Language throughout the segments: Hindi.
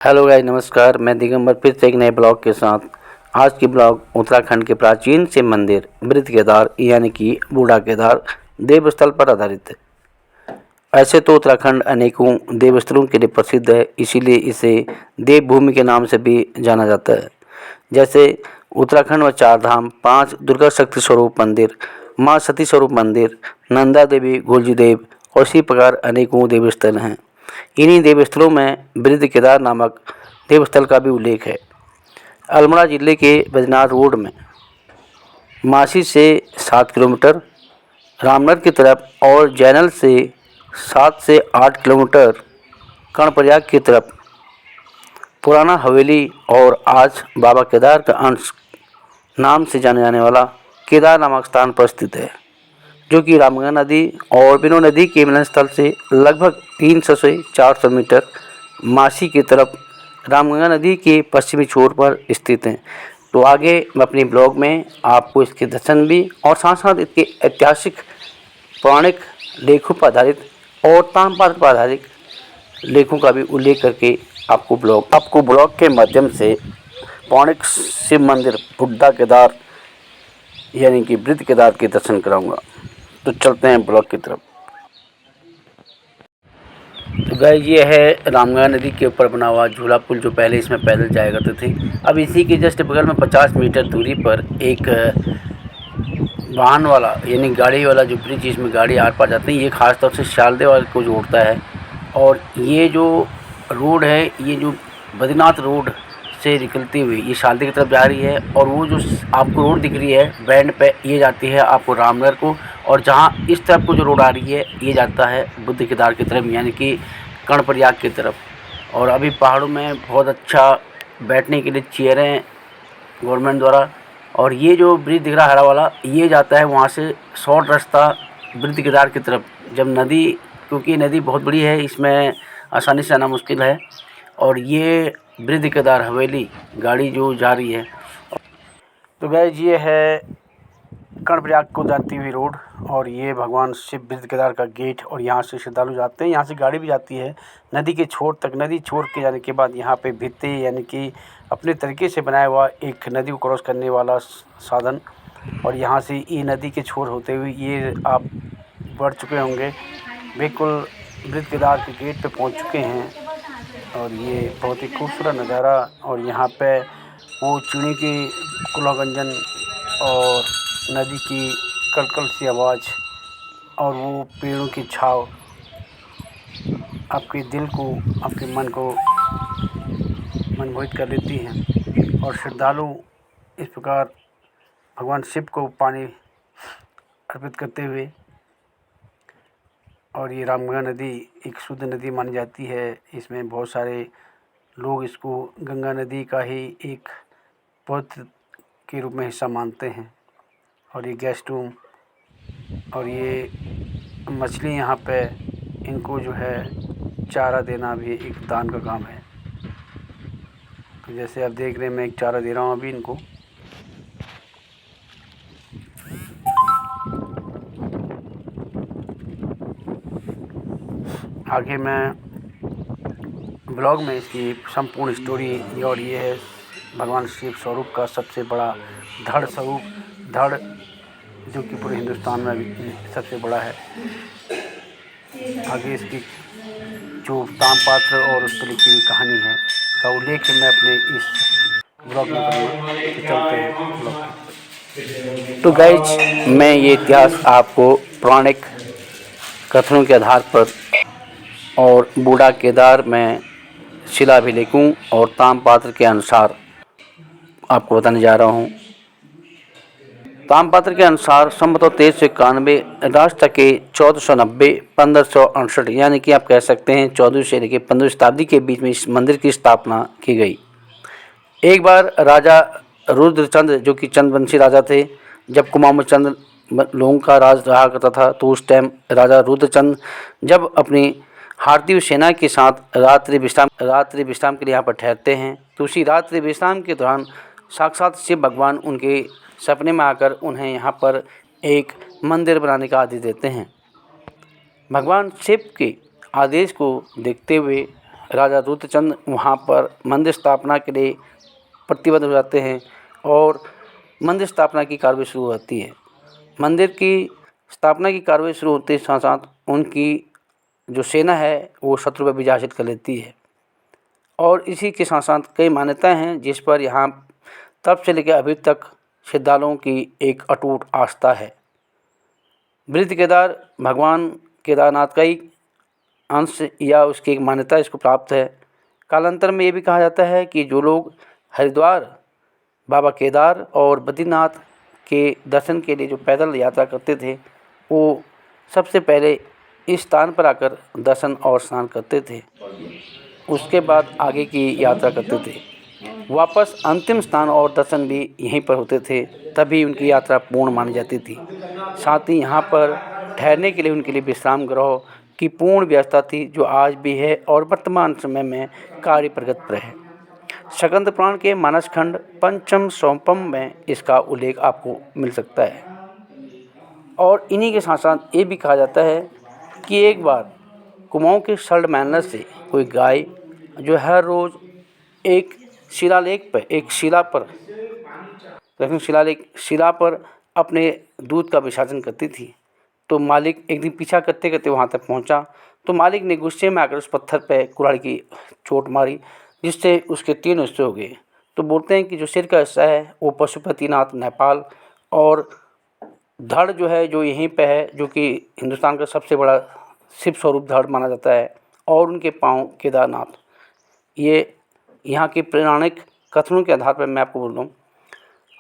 हेलो गाइस, नमस्कार। मैं दिगंबर फिर से एक नए ब्लॉग के साथ। आज की ब्लॉग उत्तराखंड के प्राचीन शिव मंदिर बृहद केदार यानी कि बूढ़ा केदार देवस्थल पर आधारित है। ऐसे तो उत्तराखंड अनेकों देवस्थलों के लिए प्रसिद्ध है, इसीलिए इसे देवभूमि के नाम से भी जाना जाता है। जैसे उत्तराखंड में 4 धाम, 5 दुर्गा शक्ति स्वरूप मंदिर, माँ सती स्वरूप मंदिर, नंदा देवी, गुलजी देव और इसी प्रकार अनेकों देवस्थल हैं। इन्हीं देवस्थलों में बृहद केदार नामक देवस्थल का भी उल्लेख है। अल्मोड़ा जिले के बद्रीनाथ रोड में मासी से 7 किलोमीटर, रामनगर की तरफ और जैनल से 7 से 8 किलोमीटर, कर्णप्रयाग की तरफ पुराना हवेली और आज बाबा केदार का अंश नाम से जाने जाने वाला केदार नामक स्थान पर स्थित है, जो कि रामगंगा नदी और बिनो नदी के मिलन स्थल से लगभग 300 से 400 मीटर मासी की तरफ रामगंगा नदी के पश्चिमी छोर पर स्थित हैं। तो आगे मैं अपनी ब्लॉग में आपको इसके दर्शन भी और साथ साथ इसके ऐतिहासिक पौराणिक लेखों पर आधारित और ताम्रपात्र पर आधारित लेखों का भी उल्लेख करके आपको ब्लॉग के माध्यम से पौराणिक शिव मंदिर बूढ़ा केदार यानी कि बृहद केदार के दर्शन कराऊंगा। तो चलते हैं ब्लॉग की तरफ। तो गाइस, ये है रामगंगा नदी के ऊपर बना हुआ झूला पुल, जो पहले इसमें पैदल जाया करते थे। अब इसी के जस्ट बगल में 50 मीटर दूरी पर एक वाहन वाला यानी गाड़ी वाला जो ब्रिज, जिसमें गाड़ी आर पार जाती है, ये खास तौर से शालदे वाले को जोड़ता है। और ये जो रोड है, ये जो बद्रीनाथ रोड से निकलती हुई ये शालदे की तरफ जा रही है। और वो जो आपको रोड दिख रही है बैंड पे, ये जाती है आपको रामनगर को। और जहाँ इस तरफ को जो रोड आ रही है, ये जाता है बुद्ध केदार की तरफ यानी कि कर्णप्रयाग की तरफ। और अभी पहाड़ों में बहुत अच्छा बैठने के लिए चेयरें गवर्नमेंट द्वारा। और ये जो ब्रिज दिख रहा है हरा वाला, ये जाता है वहाँ से शॉर्ट रास्ता बृहद केदार की तरफ। जब नदी, क्योंकि नदी बहुत बड़ी है, इसमें आसानी से आना मुश्किल है। और ये बृहद केदार हवेली गाड़ी जो जा रही है। तो गाइस, ये है कर्णप्रयाग को जाती हुई रोड और ये भगवान शिव बृहद केदार का गेट। और यहाँ से श्रद्धालु जाते हैं, यहाँ से गाड़ी भी जाती है नदी के छोर तक। नदी छोर के जाने के बाद यहाँ पे भित्ती यानी कि अपने तरीके से बनाया हुआ एक नदी को क्रॉस करने वाला साधन। और यहाँ से ये नदी के छोर होते हुए ये आप बढ़ चुके होंगे, बिल्कुल बृहद केदार के गेट पे पहुँच चुके हैं। और ये बहुत ही खूबसूरत नज़ारा। और यहाँ पे वो चूनी की कुलागंजन और नदी की कलकल सी आवाज़ और वो पेड़ों की छाँव आपके दिल को, आपके मन को मनमोहित कर लेती हैं। और श्रद्धालु इस प्रकार भगवान शिव को पानी अर्पित करते हुए, और ये रामगंगा नदी एक शुद्ध नदी मानी जाती है। इसमें बहुत सारे लोग इसको गंगा नदी का ही एक पवित्र के रूप में हिस्सा मानते हैं। और ये गेस्ट रूम और ये मछली यहाँ पे इनको जो है चारा देना भी एक दान का काम है। तो जैसे आप देख रहे हैं, मैं एक चारा दे रहा हूँ अभी इनको। आगे मैं ब्लॉग में इसकी संपूर्ण स्टोरी, और ये है भगवान शिव स्वरूप का सबसे बड़ा धड़ स्वरूप, धड़ जो कि पूरे हिंदुस्तान में सबसे बड़ा है। आगे इसकी जो ताम्रपात्र और उस पर लिखी हुई कहानी है का उल्लेख मैं अपने इस ब्लॉग में करूँगा। तो चलते हैं ब्लॉग की। तो गाइज, मैं ये इतिहास आपको पौराणिक कथनों के आधार पर और बूढ़ा केदार में शिलाभिलेखों और ताम्रपात्र के अनुसार आपको बताने जा रहा हूँ। ताम्रपात्र के अनुसार संवत 1391 राष्ट्र के 1490 1568 यानी कि आप कह सकते हैं 14वीं से लेकर 15वीं शताब्दी के बीच में इस मंदिर की स्थापना की गई। एक बार राजा रुद्रचंद्र, जो कि चंद्रवंशी राजा थे, जब कुमाऊं लोगों का राज रहा करता था, तो उस टाइम राजा रुद्रचंद्र जब अपनी हारती सेना के साथ रात्रि विश्राम के लिए यहाँ पर ठहरते हैं, तो उसी रात्रि विश्राम के दौरान साक्षात शिव भगवान उनके सपने में आकर उन्हें यहाँ पर एक मंदिर बनाने का आदेश देते हैं। भगवान शिव के आदेश को देखते हुए राजा रुद्रचंद वहाँ पर मंदिर स्थापना के लिए प्रतिबद्ध हो जाते हैं और मंदिर स्थापना की कार्रवाई शुरू होती है। मंदिर की स्थापना की कार्रवाई शुरू होते साथ साथ उनकी जो सेना है वो शत्रु पर विजय हासिल कर लेती है। और इसी के साथ साथ कई मान्यताएं हैं जिस पर यहाँ तब से लेकर अभी तक श्रद्धालुओं की एक अटूट आस्था है। बृहद केदार भगवान केदारनाथ का ही अंश या उसकी एक मान्यता इसको प्राप्त है। कालांतर में ये भी कहा जाता है कि जो लोग हरिद्वार, बाबा केदार और बद्रीनाथ के दर्शन के लिए जो पैदल यात्रा करते थे वो सबसे पहले इस स्थान पर आकर दर्शन और स्नान करते थे, उसके बाद आगे की यात्रा करते थे। वापस अंतिम स्नान और दर्शन भी यहीं पर होते थे, तभी उनकी यात्रा पूर्ण मानी जाती थी। साथ ही यहाँ पर ठहरने के लिए उनके लिए विश्राम गृह की पूर्ण व्यवस्था थी जो आज भी है और वर्तमान समय में कार्य प्रगति पर है। स्कंद पुराण के मानस खंड पंचम सोपम में इसका उल्लेख आपको मिल सकता है। और इन्हीं के साथ साथ ये भी कहा जाता है कि एक बार कुमाऊं के सल्ट मैनर से कोई गाय जो हर रोज़ एक शिलालेख पर शिला पर अपने दूध का विसर्जन करती थी। तो मालिक एक दिन पीछा करते करते वहाँ तक पहुँचा तो मालिक ने गुस्से में आकर उस पत्थर पर कुल्हाड़ी की चोट मारी जिससे उसके 3 हिस्से हो गए। तो बोलते हैं कि जो सिर का हिस्सा है वो पशुपतिनाथ नेपाल और धड़ जो है जो यहीं पे है जो कि हिंदुस्तान का सबसे बड़ा शिव स्वरूप धड़ माना जाता है और उनके पाँव केदारनाथ। ये यहाँ के पौराणिक कथनों के आधार पर मैं आपको बोल रहा हूँ।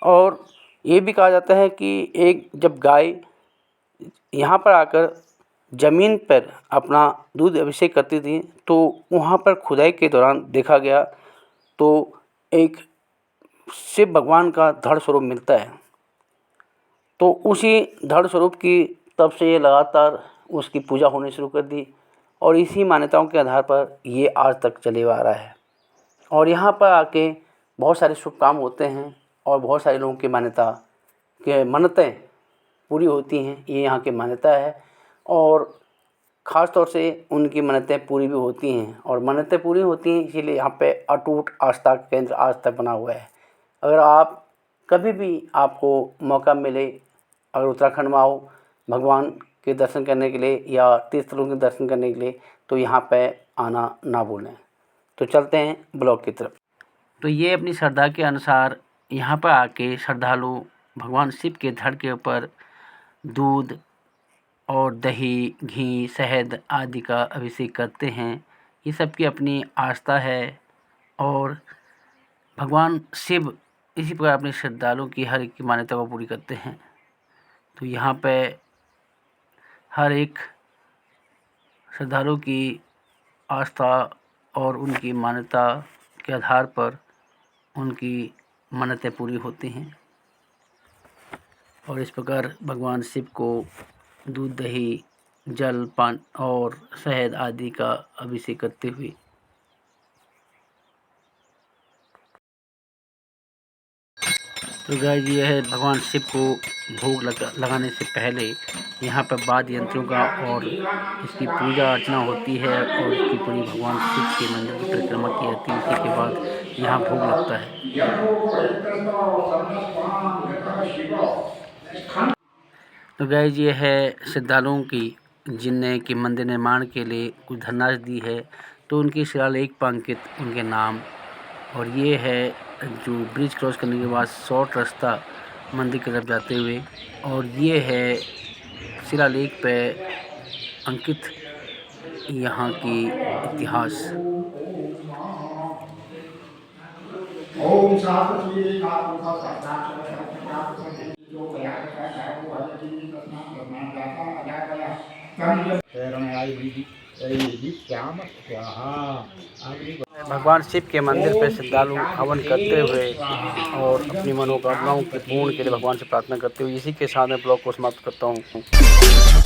और ये भी कहा जाता है कि एक जब गाय यहाँ पर आकर ज़मीन पर अपना दूध अभिषेक करती थी तो वहाँ पर खुदाई के दौरान देखा गया तो एक शिव भगवान का धड़ स्वरूप मिलता है। तो उसी धड़ स्वरूप की तब से ये लगातार उसकी पूजा होनी शुरू कर दी और इसी मान्यताओं के आधार पर ये आज तक चले आ रहा है। और यहाँ पर आके बहुत सारे शुभ काम होते हैं और बहुत सारे लोगों की मन्नतें पूरी होती हैं, ये यहाँ की मान्यता है। और ख़ास तौर से उनकी मन्नतें पूरी भी होती हैं और मन्नतें पूरी होती हैं इसीलिए यहाँ पे अटूट आस्था का केंद्र आज तक बना हुआ है। अगर आप कभी भी आपको मौका मिले अगर उत्तराखंड में आओ भगवान के दर्शन करने के लिए या तीर्थ स्थलों के दर्शन करने के लिए तो यहाँ पे आना ना भूलें। तो चलते हैं ब्लॉग की तरफ। तो ये अपनी श्रद्धा के अनुसार यहाँ पर आके श्रद्धालु भगवान शिव के धड़ के ऊपर दूध और दही, घी, शहद आदि का अभिषेक करते हैं। ये सब की अपनी आस्था है और भगवान शिव इसी प्रकार अपने श्रद्धालुओं की हर एक की मान्यता को पूरी करते हैं। तो यहाँ पे हर एक श्रद्धालु की आस्था और उनकी मान्यता के आधार पर उनकी मन्नतें पूरी होती हैं और इस प्रकार भगवान शिव को दूध, दही, जल, पान और शहद आदि का अभिषेक करते हुए तो गाइस ये है भगवान शिव को भोग लगाने से पहले यहाँ पर वाद्य यंत्रों का और इसकी पूजा अर्चना होती है और इसकी पूरी भगवान शिव के मंदिर की परिक्रमा की जाती है। उसी के बाद यहाँ भोग लगता है। तो गाइस ये है श्रद्धालुओं की जिनने कि मंदिर निर्माण के लिए कुछ धनराशि दी है तो उनकी शिलालेख पर अंकित उनके नाम। और ये है जो ब्रिज क्रॉस करने के बाद शॉर्ट रास्ता मंदिर की तरफ जाते हुए और ये है शिलालेख पे अंकित यहाँ की इतिहास। भगवान शिव के मंदिर पर श्रद्धालु हवन करते हुए और अपनी मनोकामनाओं के पूर्ण के लिए भगवान से प्रार्थना करते हुए इसी के साथ में ब्लॉग को समाप्त करता हूँ।